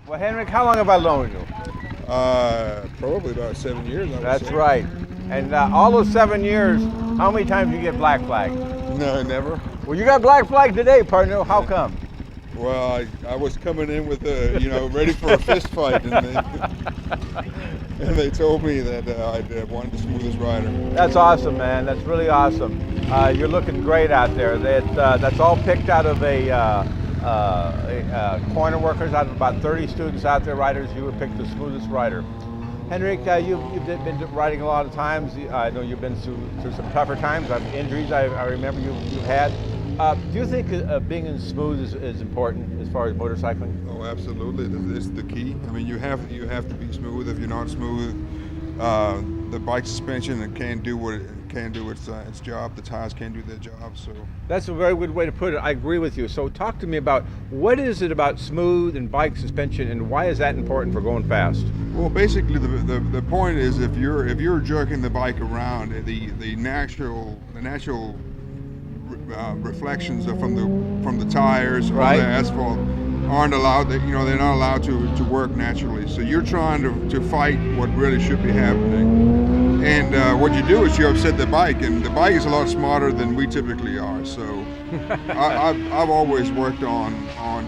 Well, Henrik, how long have I known you? Probably about 7 years. I would That's say. right. And all those 7 years, how many times did you get black flag? No, never. Well, you got black flag today, partner. How come? Well, I was coming in with ready for a fist fight, and they told me that I'd won the smoothest rider. That's awesome, man. That's really awesome. You're looking great out there. That's all picked out of corner workers, out of about 30 students out there, riders. You were picked the smoothest rider. Henrik, you've been riding a lot of times. I know you've been through some tougher times, injuries I remember you've had. Do you think being in smooth is important as far as motorcycling? Oh, absolutely. It's the key. I mean, you have to be smooth. If you're not smooth, the bike suspension can't do its job. The tires can't do their job. So that's a very good way to put it. I agree with you. So talk to me about what is it about smooth and bike suspension, and why is that important for going fast? Well, basically, the point is if you're jerking the bike around, the natural reflections are from the tires or right. the asphalt aren't allowed. They're not allowed to work naturally. So you're trying to fight what really should be happening. And what you do is you upset the bike, and the bike is a lot smarter than we typically are. So I've always worked on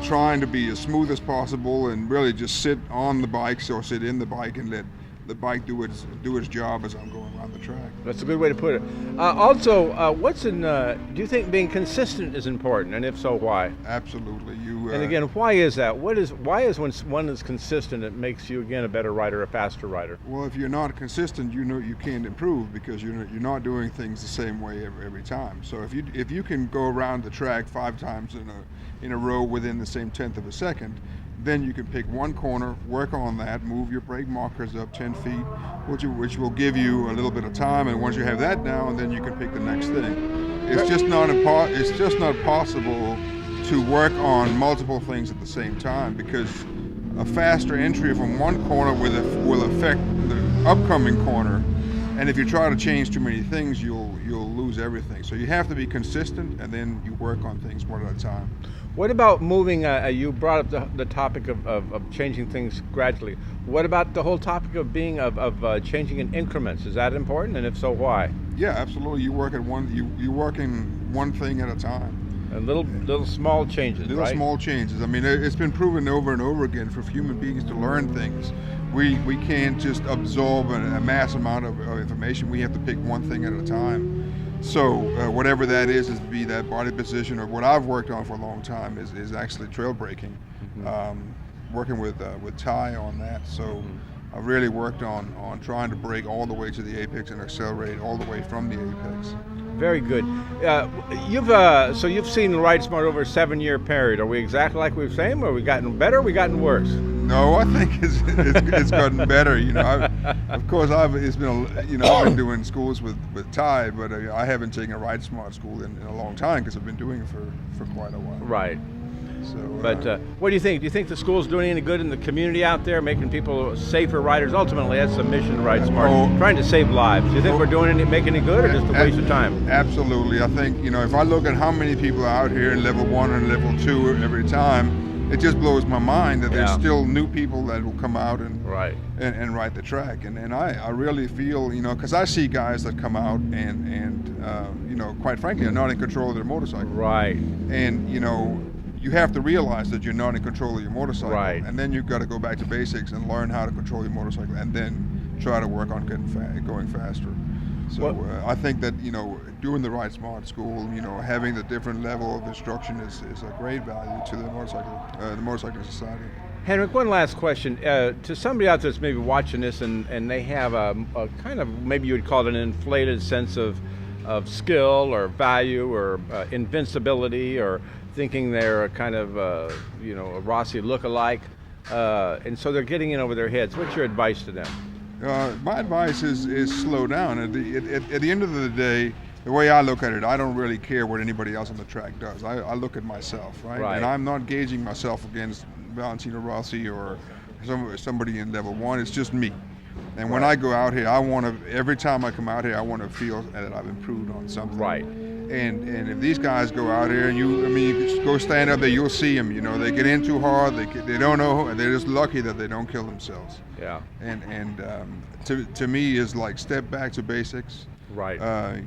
trying to be as smooth as possible and really just sit on the bike or sit in the bike and let the bike do its job as I'm going around the track. That's a good way to put it. Also, do you think being consistent is important, and if so, why? Absolutely. And again, why is that? Why is when one is consistent, it makes you again a better rider, a faster rider? Well, if you're not consistent, you can't improve because you're not doing things the same way every time. So if you can go around the track 5 times in a row within the same tenth of a second, then you can pick one corner, work on that, move your brake markers up 10 feet, which will give you a little bit of time. And once you have that down, then you can pick the next thing. It's just not possible to work on multiple things at the same time, because a faster entry from one corner will affect the upcoming corner. And if you try to change too many things, you'll lose everything. So you have to be consistent, and then you work on things one at a time. What about moving? You brought up the topic of changing things gradually. What about the whole topic of changing in increments? Is that important, and if so, why? Yeah, absolutely. You work in one thing at a time. And little small changes, little right? Small changes. I mean, it's been proven over and over again for human beings to learn things. We can't just absorb a mass amount of information. We have to pick one thing at a time. So whatever that is be that body position, or what I've worked on for a long time is actually trail braking. Mm-hmm. Working with Ty on that. So mm-hmm. I've really worked on trying to brake all the way to the apex and accelerate all the way from the apex. Very good. You've seen Ride Smart over a 7-year period. Are we exactly like we were saying, or we gotten better, or we gotten worse? No, I think it's gotten better. I've been doing schools with Ty, but I haven't taken a Ride Smart school in a long time because I've been doing it for quite a while. Right. So, but what do you think? Do you think the school's doing any good in the community out there, making people safer riders? Ultimately, that's the mission of Ride Smart, trying to save lives. Do you think we're making any good, or just a waste of time? Absolutely. I think, if I look at how many people are out here in level 1 and level 2 every time, it just blows my mind that there's still new people that will come out and ride the track. And I really feel, because I see guys that come out and quite frankly, are not in control of their motorcycle. Right. And, you have to realize that you're not in control of your motorcycle. Right. And then you've got to go back to basics and learn how to control your motorcycle, and then try to work on going faster. So I think that, doing the Ride Smart school, having the different level of instruction is a great value to the motorcycle society. Henrik, one last question. To somebody out there that's maybe watching this and they have a kind of, maybe you would call it an inflated sense of skill or value or invincibility, or thinking they're a kind of, a Rossi look-alike, and so they're getting in over their heads. What's your advice to them? My advice is slow down. At the end of the day, the way I look at it, I don't really care what anybody else on the track does. I look at myself, right? And I'm not gauging myself against Valentino Rossi or somebody in level 1. It's just me. And when I go out here, every time I come out here, I want to feel that I've improved on something. Right. And if these guys go out here and you just go stand up there, you'll see them. You know, they get in too hard. They don't know. They're just lucky that they don't kill themselves. Yeah. And to me is like step back to basics. Right.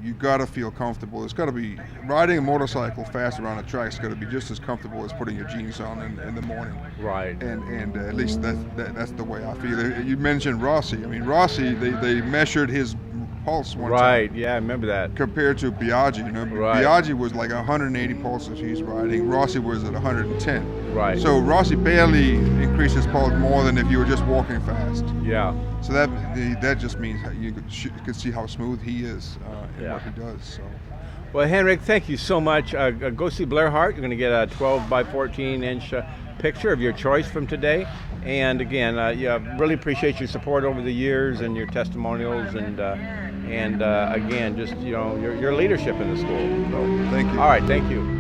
You got to feel comfortable. It's got to be riding a motorcycle fast around a track. It's got to be just as comfortable as putting your jeans on in the morning. Right. And at least that's the way I feel. You mentioned Rossi. I mean, Rossi, they measured his pulse one time. Right. Yeah, I remember that. Compared to Biaggi, you know, Right. Biaggi was like 180 pulses he's riding. Rossi was at 110. Right. So Rossi barely increased his pulse more than if you were just walking fast. Yeah. So that just means you can see how smooth he is in what he does. So. Well, Henrick, thank you so much. Go see Blair Hart. You're going to get a 12 by 14 inch picture of your choice from today. And again, really appreciate your support over the years and your testimonials and again, just your leadership in the school. So, thank you. All right, thank you.